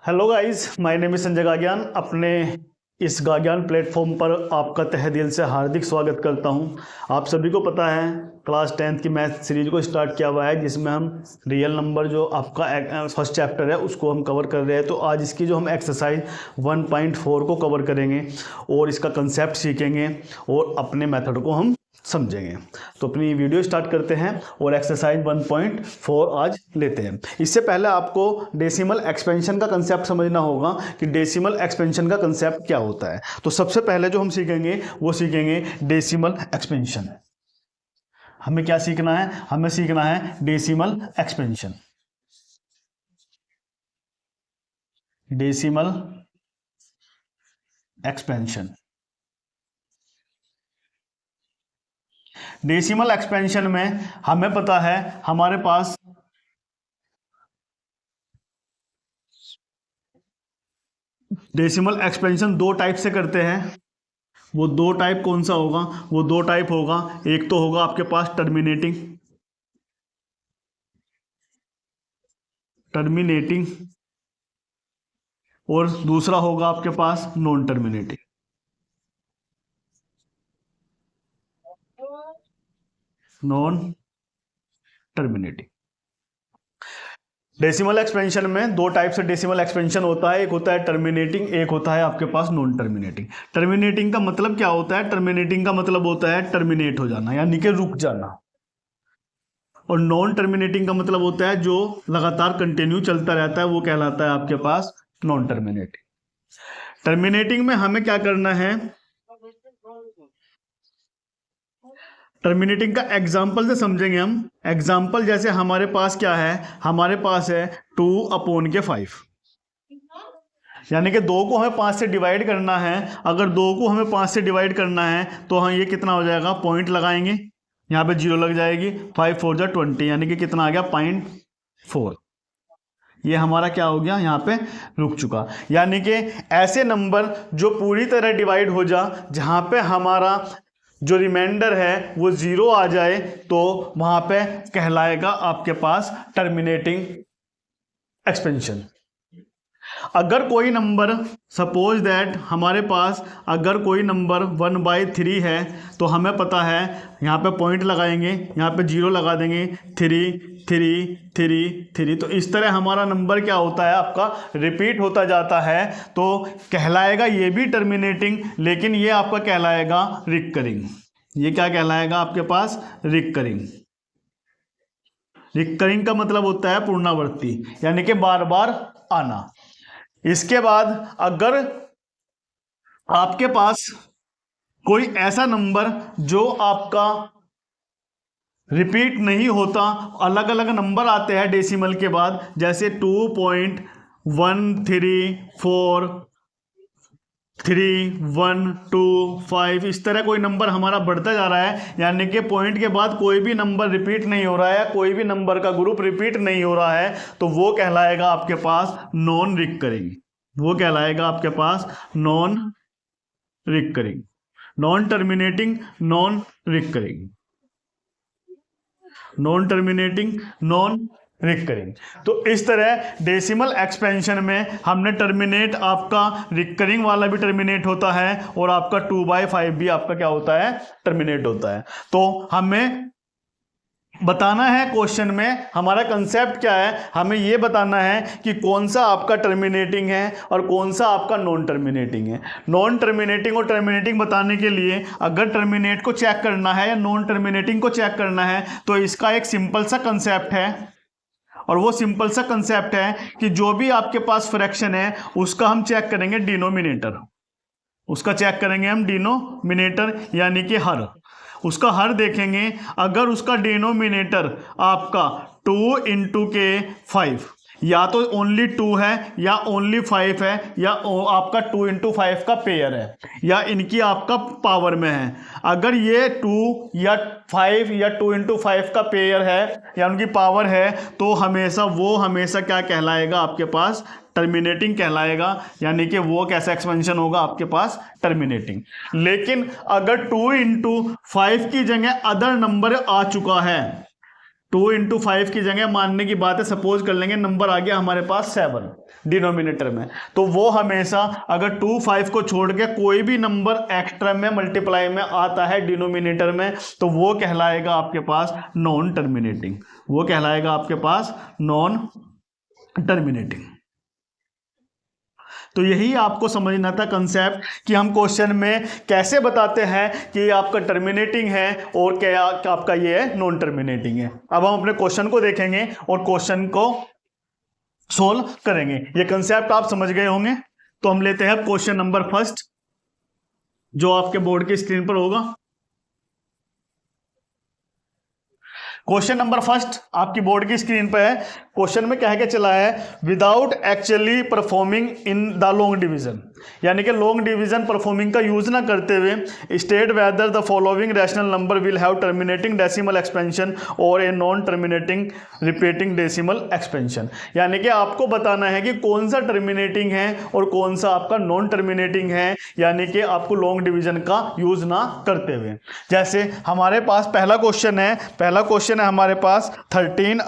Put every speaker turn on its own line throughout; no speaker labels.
Hello guys, my name is Sanjay Gagiyan. अपने इस गागियान platform पर आपका तहे दिल से हार्दिक स्वागत करता हूं। आप सभी को पता है क्लास 10th की मैथ सीरीज को स्टार्ट किया हुआ है, जिसमें हम रियल नंबर जो आपका फर्स्ट चैप्टर है उसको हम कवर कर रहे हैं। तो आज इसकी जो हम एक्सरसाइज 1.4 को कवर करेंगे और इसका कंसेप्ट सीखेंगे और अपने मेथड को हम समझेंगे। तो अपनी वीडियो स्टार्ट करते हैं और एक्सरसाइज 1.4 आज लेते हैं। इससे पहले आपको डेसिमल एक्सपेंशन का कंसेप्ट समझना होगा कि डेसिमल एक्सपेंशन का कंसेप्ट क्या होता है। तो सबसे पहले जो हम सीखेंगे वो सीखेंगे डेसिमल एक्सपेंशन। हमें क्या सीखना है? हमें सीखना है decimal expansion. Decimal expansion. Decimal expansion में हमें पता है हमारे पास डेसिमल एक्सपेंशन दो टाइप से करते हैं। वो दो टाइप कौन सा होगा? वो दो टाइप होगा, एक तो होगा आपके पास टर्मिनेटिंग और दूसरा होगा आपके पास non terminating. Non terminating. Decimal expansion में दो टाइप से डेसिमल एक्सपेंशन होता है, एक होता है टर्मिनेटिंग, एक होता है आपके पास नॉन टर्मिनेटिंग। टर्मिनेटिंग का मतलब क्या होता है? टर्मिनेटिंग का मतलब होता है टर्मिनेट हो जाना, यानी कि रुक जाना। और नॉन टर्मिनेटिंग का मतलब होता है जो लगातार कंटिन्यू चलता रहता है, वो कहलाता है आपके पास नॉन टर्मिनेटिंग। टर्मिनेटिंग में हमें क्या करना है? टर्मिनेटिंग का एग्जाम्पल से समझेंगे हम। एग्जाम्पल जैसे हमारे पास क्या है? हमारे पास है 2/5, यानी कि 2 को हमें 5 से डिवाइड करना है। अगर 2 को हमें 5 से डिवाइड करना है तो हम ये कितना हो जाएगा? पॉइंट लगाएंगे, यहाँ पे 0 लग जाएगी। 5 4 जा 20, यानी कि कितना आ गया? 0.4। ये हमारा क्या हो गया? यहाँ पे रुक चुका। यानी कि ऐसे नंबर जो पूरी तरह डिवाइड हो जा, जहाँ पे हमारा जो रिमाइंडर है वो 0 आ जाए, तो वहाँ पे कहलाएगा आपके पास टर्मिनेटिंग एक्सपेंशन। अगर कोई नंबर, सपोज दैट हमारे पास अगर कोई नंबर 1/3 है, तो हमें पता है यहाँ पे पॉइंट लगाएंगे, यहाँ पे 0 लगा देंगे, 3 3 3 3। तो इस तरह हमारा नंबर क्या होता है? आपका रिपीट होता जाता है। तो कहलाएगा ये भी टर्मिनेटिंग, लेकिन ये आपका कहलाएगा रिकरिंग। ये क्या कहलाएगा आपके पास? रिकरिंग। रिकरिंग का मतलब होता है पुनरावृत्ति, यानी कि बार बार आना। इसके बाद अगर आपके पास कोई ऐसा नंबर जो आपका रिपीट नहीं होता, अलग अलग नंबर आते हैं डेसिमल के बाद, जैसे 2.134 3 1 2 5, इस तरह कोई नंबर हमारा बढ़ता जा रहा है, यानी कि पॉइंट के बाद कोई भी नंबर रिपीट नहीं हो रहा है, कोई भी नंबर का ग्रुप रिपीट नहीं हो रहा है, तो वो कहलाएगा आपके पास नॉन रिकरिंग। वो कहलाएगा आपके पास non recurring. Non terminating, non recurring. Non terminating, non recurring. तो इस तरह डेसिमल एक्सपेंशन में हमने टर्मिनेट, आपका रिकरिंग वाला भी टर्मिनेट होता है और आपका 2/5 भी आपका क्या होता है? टर्मिनेट होता है। तो हमें बताना है क्वेश्चन में हमारा कंसेप्ट क्या है। हमें यह बताना है कि कौन सा आपका टर्मिनेटिंग है और कौन सा आपका नॉन टर्मिनेटिंग है। नॉन टर्मिनेटिंग और टर्मिनेटिंग बताने के लिए अगर टर्मिनेट को चेक करना है या नॉन टर्मिनेटिंग को चेक करना है, तो इसका एक सिंपल सा कंसेप्ट है, और वो सिंपल सा कंसेप्ट है कि जो भी आपके पास फ्रैक्शन है उसका हम चेक करेंगे डिनोमिनेटर। उसका चेक करेंगे हम डिनोमिनेटर, यानी कि हर। उसका हर देखेंगे, अगर उसका डिनोमिनेटर आपका 2 × 5, या तो ओनली 2 है या ओनली 5 है, या आपका 2 × 5 का पेयर है, या इनकी आपका पावर में है। अगर ये 2 या 5 या 2 × 5 का पेयर है या उनकी पावर है, तो हमेशा क्या कहलाएगा? आपके पास टर्मिनेटिंग कहलाएगा, यानी कि वो कैसा एक्सपेंशन होगा? आपके पास टर्मिनेटिंग। लेकिन अगर 2 × 5 की जगह अदर नंबर आ चुका है, 2 × 5 की जगह मानने की बात है, सपोज कर लेंगे नंबर आ गया हमारे पास 7, डिनोमिनेटर में, तो वो हमेशा अगर 2 5 को छोड़ के कोई भी नंबर एक्स्ट्रा में मल्टीप्लाई में आता है डिनोमिनेटर में, तो वो कहलाएगा आपके पास नॉन टर्मिनेटिंग, वो कहलाएगा आपके पास नॉन टर्मिनेटिंग। तो यही आपको समझना था कंसेप्ट कि हम क्वेश्चन में कैसे बताते हैं कि आपका टर्मिनेटिंग है और क्या आपका ये है नॉन टर्मिनेटिंग है। अब हम अपने क्वेश्चन को देखेंगे और क्वेश्चन को सोल्व करेंगे। ये कंसेप्ट आप समझ गए होंगे। तो हम लेते हैं क्वेश्चन नंबर फर्स्ट, जो आपके बोर्ड की स्क्रीन पर होगा। क्वेश्चन नंबर फर्स्ट आपकी बोर्ड की स्क्रीन पर है। क्वेश्चन में क्या है, चला है without actually performing in the long division, यानी कि लॉन्ग डिवीजन परफॉर्मिंग का यूज ना करते हुए state whether the following rational number will have terminating decimal expansion और a non terminating repeating decimal expansion. यानी कि आपको बताना है कि कौन सा टर्मिनेटिंग है और कौन सा आपका नॉन टर्मिनेटिंग है, यानी कि आपको लॉन्ग डिवीजन का यूज ना करते हुए। जैसे हमारे पास पहला क्वेश्चन है हमारे पास 13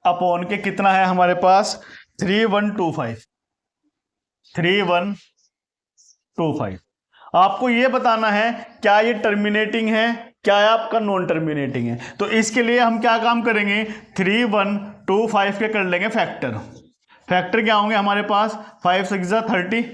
अपॉन के कितना है हमारे पास 3125। आपको ये बताना है क्या ये टर्मिनेटिंग है, क्या आपका नॉन टर्मिनेटिंग है। तो इसके लिए हम क्या काम करेंगे, 3125 के कर लेंगे फैक्टर क्या होंगे हमारे पास, 5 6 30,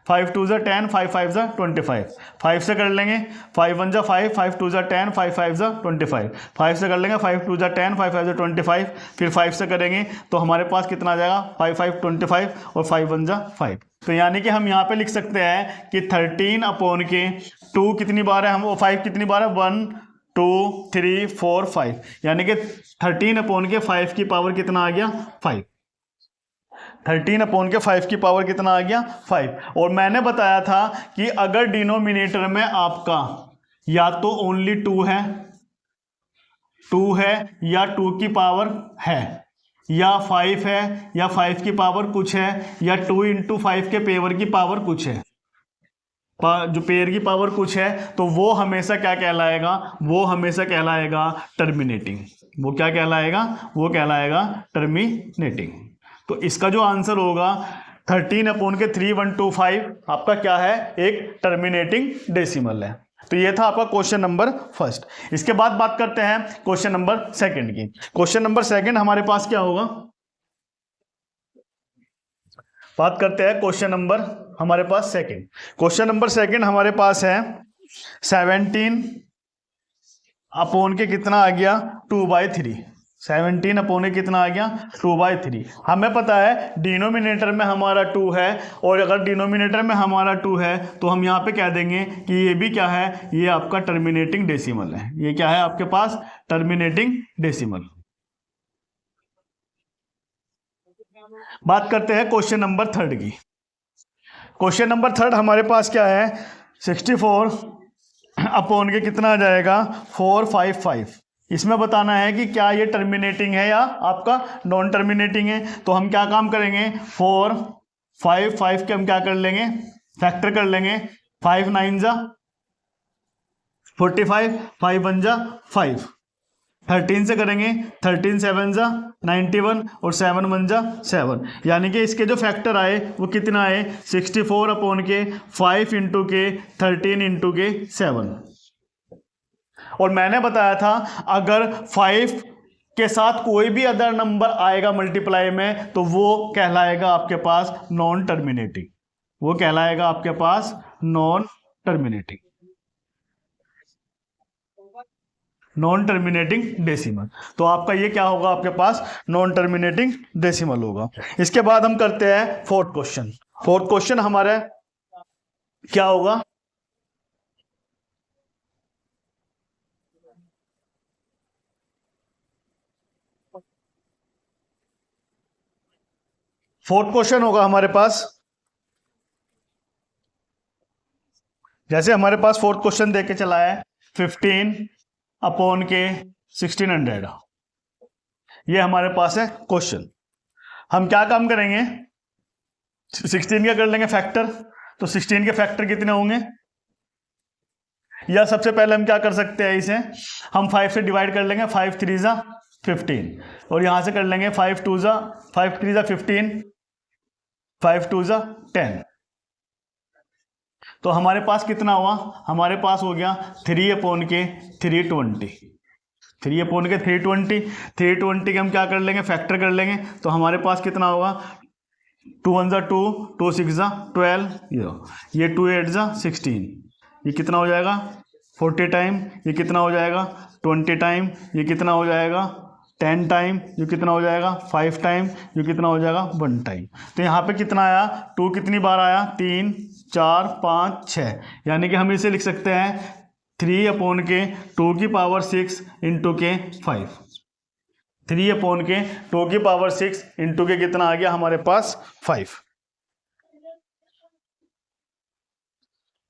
5 2 10, 5 5 25, 5 से कर लेंगे 5 1 5, 5 2 10, 5 5 25, 5 से कर लेंगे 5 2 10, 5 5 25, फिर 5 से करेंगे तो हमारे पास कितना आ जाएगा 5 5 25 और 5 1 5। तो यानी कि हम यहाँ पे लिख सकते हैं कि 13 अपॉन के 2 कितनी बार है, हम 5 कितनी बार है 1 2 3 4 5, यानी कि 13 अपॉन के 5 की पावर कितना आ गया 5। 13 अपॉन के 5 की पावर कितना आ गया 5। और मैंने बताया था कि अगर डिनोमिनेटर में आपका या तो ओनली 2 है या 2 की पावर है, या 5 है या 5 की पावर कुछ है, या 2 × 5 के पेवर की पावर कुछ है, जो पेयर की पावर कुछ है, तो वो हमेशा क्या कहलाएगा, वो हमेशा कहलाएगा टर्मिनेटिंग। वो क्या कहलाएगा, वो कहलाएगा टर्मिनेटिंग। तो इसका जो आंसर होगा 13 अपॉन के 3125 आपका क्या है, एक टर्मिनेटिंग डेसिमल है। तो ये था आपका क्वेश्चन नंबर फर्स्ट। इसके बाद बात करते हैं क्वेश्चन नंबर सेकंड की। क्वेश्चन नंबर सेकंड हमारे पास क्या होगा, बात करते हैं क्वेश्चन नंबर हमारे पास सेकंड। क्वेश्चन नंबर सेकंड हमारे पास है 17 अपॉन के कितना आ गया 2/3। 17 अपॉन के कितना आ गया 2/3। हमें पता है डिनोमिनेटर में हमारा 2 है, और अगर डिनोमिनेटर में हमारा 2 है तो हम यहाँ पे कह देंगे कि ये भी क्या है, ये आपका टर्मिनेटिंग डेसिमल है। ये क्या है आपके पास, टर्मिनेटिंग डेसिमल। बात करते हैं क्वेश्चन नंबर थर्ड की। क्वेश्चन नंबर थर्ड हमारे पास क्या है, 64 अपॉन के कितना आ जाएगा 455। इसमें बताना है कि क्या ये टर्मिनेटिंग है या आपका नॉन टर्मिनेटिंग है। तो हम क्या काम करेंगे, 4 5 5 के हम क्या कर लेंगे, फैक्टर कर लेंगे। 5 9 45, 5 1 5। 13 से करेंगे, 13 7 91 और 7 1 7, यानी कि इसके जो फैक्टर आए वो कितना आए 64 अपॉन के 5 × के 13 × के 7। और मैंने बताया था अगर 5 के साथ कोई भी अदर नंबर आएगा मल्टीप्लाई में तो वो कहलाएगा आपके पास नॉन टर्मिनेटिंग, वो कहलाएगा आपके पास non terminating, non terminating decimal. तो आपका ये क्या होगा, आपके पास नॉन टर्मिनेटिंग डेसिमल होगा। इसके बाद हम करते हैं फोर्थ क्वेश्चन। फोर्थ क्वेश्चन हमारा क्या होगा, फोर्थ क्वेश्चन होगा हमारे पास, जैसे हमारे पास फोर्थ क्वेश्चन देके चला है 15 अपॉन के 1600। ये हमारे पास है क्वेश्चन। हम क्या काम करेंगे, 16 का कर लेंगे फैक्टर। तो 16 के फैक्टर कितने होंगे, या सबसे पहले हम क्या कर सकते हैं, इसे हम 5 से डिवाइड कर लेंगे। 5 3 15 और यहाँ से कर लेंगे 5 2 ज़ा 5 3 ज़ा 15, 5 2 ज़ा 10। तो हमारे पास कितना हुआ, हमारे पास हो गया 3 अपॉन के 320, 3 अपॉन के 320, 320 के हम क्या कर लेंगे, फैक्टर कर लेंगे। तो हमारे पास कितना होगा, 2 1 ज़ा 2, 2 6 ज़ा 12, ये 2 8 ज़ा 16, ये कितना हो जाएगा 40 टाइम, ये कितना हो जाएगा 20 टाइम, ये कितना हो जाएगा 10 टाइम, ये कितना हो जाएगा 5 टाइम, ये कितना हो जाएगा 1 टाइम। तो यहाँ पे कितना आया, 2 कितनी बार आया, 3 4 5 6, यानी कि हम इसे लिख सकते हैं 3 अपॉन के 2 की पावर 6 इंटू के 5, 3 अपॉन के 2 की पावर 6 इंटू के कितना आ गया हमारे पास 5,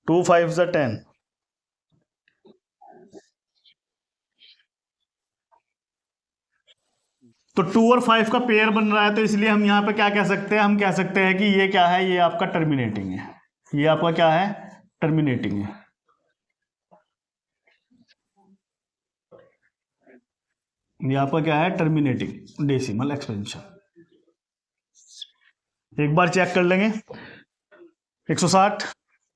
2 5 ज़ा 10। तो 2 और 5 का पेयर बन रहा है, तो इसलिए हम यहाँ पे क्या कह सकते हैं, हम कह सकते हैं कि ये क्या है, ये आपका टर्मिनेटिंग है, ये आपका क्या है, टर्मिनेटिंग है। ये आपका क्या है, टर्मिनेटिंग डेसिमल एक्सपेंशन। एक बार चेक कर लेंगे, 160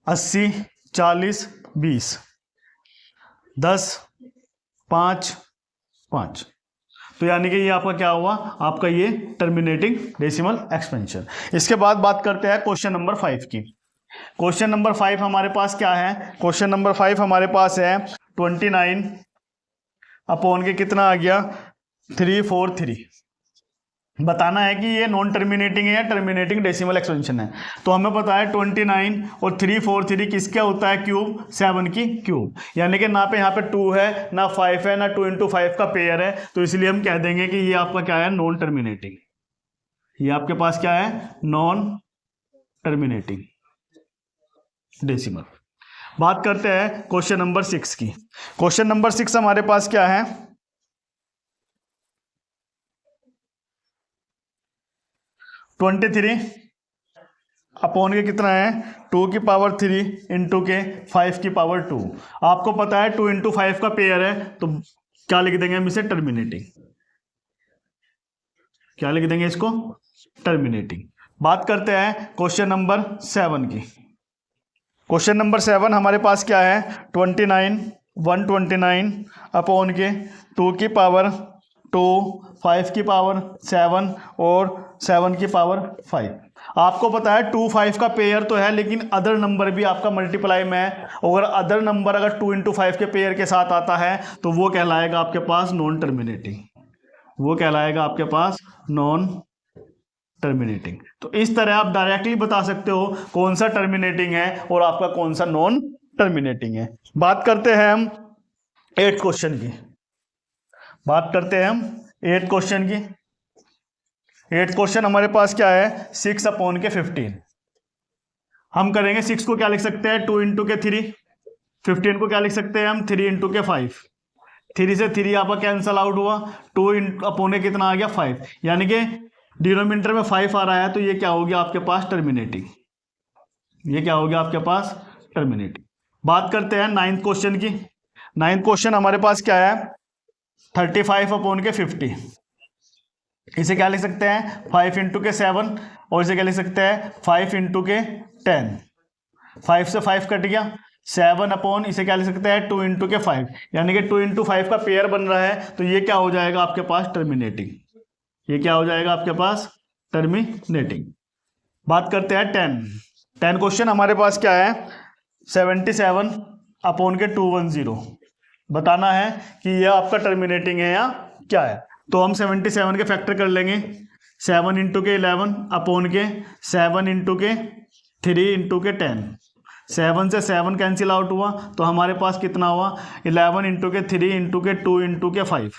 80 40 20 10 5 5, तो यानी कि ये आपका क्या हुआ, आपका ये टर्मिनेटिंग डेसिमल एक्सपेंशन। इसके बाद बात करते हैं क्वेश्चन नंबर 5 की। क्वेश्चन नंबर 5 हमारे पास क्या है, क्वेश्चन नंबर 5 हमारे पास है 29 अपॉन के कितना आ गया 343। बताना है कि ये नॉन टर्मिनेटिंग है या टर्मिनेटिंग डेसिमल एक्सपेंशन है। तो हमें पता है 29 और 343 किसका होता है, क्यूब, 7 की क्यूब, यानी कि ना पे यहाँ पे 2 है ना 5 है ना 2 इंटू 5 का पेयर है, तो इसलिए हम कह देंगे कि ये आपका क्या है, नॉन टर्मिनेटिंग। ये आपके पास क्या है, नॉन टर्मिनेटिंग डेसिमल। बात करते हैं क्वेश्चन नंबर 6 की। क्वेश्चन नंबर 6 हमारे पास क्या है, 23 अपॉन के कितना है, 2 की पावर 3 इंटू के 5 की पावर 2। आपको पता है 2 इंटू 5 का पेयर है, तो क्या लिख देंगे हम इसे, टर्मिनेटिंग। क्या लिख देंगे इसको, टर्मिनेटिंग। बात करते हैं क्वेश्चन नंबर 7 की। क्वेश्चन नंबर 7 हमारे पास क्या है, 29 129 अपॉन के 2 की पावर 2 5 की पावर 7 और 7 की पावर 5। आपको पता है 2 5 का पेयर तो है, लेकिन अदर नंबर भी आपका मल्टीप्लाई में है, और अदर नंबर अगर 2 इंटू 5 के पेयर के साथ आता है तो वो कहलाएगा आपके पास नॉन टर्मिनेटिंग, वो कहलाएगा आपके पास नॉन टर्मिनेटिंग। तो इस तरह आप डायरेक्टली बता सकते हो कौन सा टर्मिनेटिंग है और आपका कौन सा नॉन टर्मिनेटिंग है। बात करते हैं हम 8 क्वेश्चन की, बात करते हैं हम 8 क्वेश्चन की। 8 क्वेश्चन हमारे पास क्या है, 6 अपॉन के 15। हम करेंगे 6 को क्या लिख सकते हैं, 2 इंटू के 3, 15 को क्या लिख सकते हैं हम, 3 इंटू के 5। 3 से 3 आपका कैंसल आउट हुआ, 2 अपॉन के कितना आ गया 5, यानी कि डिनोमिनेटर में 5 आ रहा है, तो ये क्या हो गया आपके पास, टर्मिनेटिंग। ये क्या हो गया आपके पास, टर्मिनेटिंग। बात करते हैं 9th क्वेश्चन की। 9th क्वेश्चन हमारे पास क्या है, 35 अपॉन के 50। इसे क्या लिख सकते हैं, 5 इंटू के 7, और इसे क्या लिख सकते हैं 5 इंटू के 10। 5 से 5 कट गया, 7 अपॉन, इसे क्या लिख सकते हैं 2 इंटू के 5, यानी कि 2 इंटू 5 का पेयर बन रहा है, तो ये क्या हो जाएगा आपके पास, टर्मिनेटिंग। ये क्या हो जाएगा आपके पास, टर्मिनेटिंग। बात करते हैं 10 क्वेश्चन हमारे पास क्या है, 77 अपॉन के 210। बताना है कि यह आपका टर्मिनेटिंग है या क्या है। तो हम 77 के फैक्टर कर लेंगे, 7 इंटू के 11 अपॉन के 7 इंटू के 3 इंटू के 10। 7 से 7 कैंसिल आउट हुआ, तो हमारे पास कितना हुआ, 11 इंटू के 3 इंटू के 2 इंटू के 5।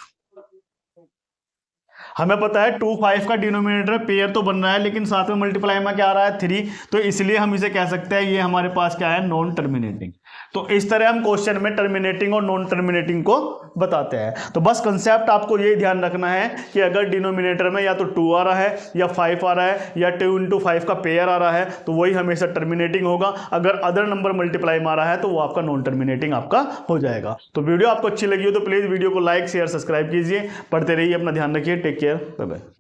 हमें पता है 2 5 का डिनोमिनेटर पेयर तो बन रहा है, लेकिन साथ में मल्टीप्लाई में क्या आ रहा है 3, तो इसलिए हम इसे कह सकते हैं ये हमारे पास क्या है, नॉन टर्मिनेटिंग। तो इस तरह हम क्वेश्चन में टर्मिनेटिंग और नॉन टर्मिनेटिंग को बताते हैं। तो बस कंसेप्ट आपको ये ध्यान रखना है कि अगर डिनोमिनेटर में या तो 2 आ रहा है या 5 आ रहा है या 2 × 5 का पेयर आ रहा है तो वही हमेशा टर्मिनेटिंग होगा। अगर अदर नंबर मल्टीप्लाई मारा है तो वो आपका नॉन टर्मिनेटिंग आपका हो जाएगा। तो वीडियो आपको अच्छी लगी हो तो प्लीज़ वीडियो को लाइक शेयर सब्सक्राइब कीजिए। पढ़ते रहिए, अपना ध्यान रखिए, टेक केयर, बाय बाय।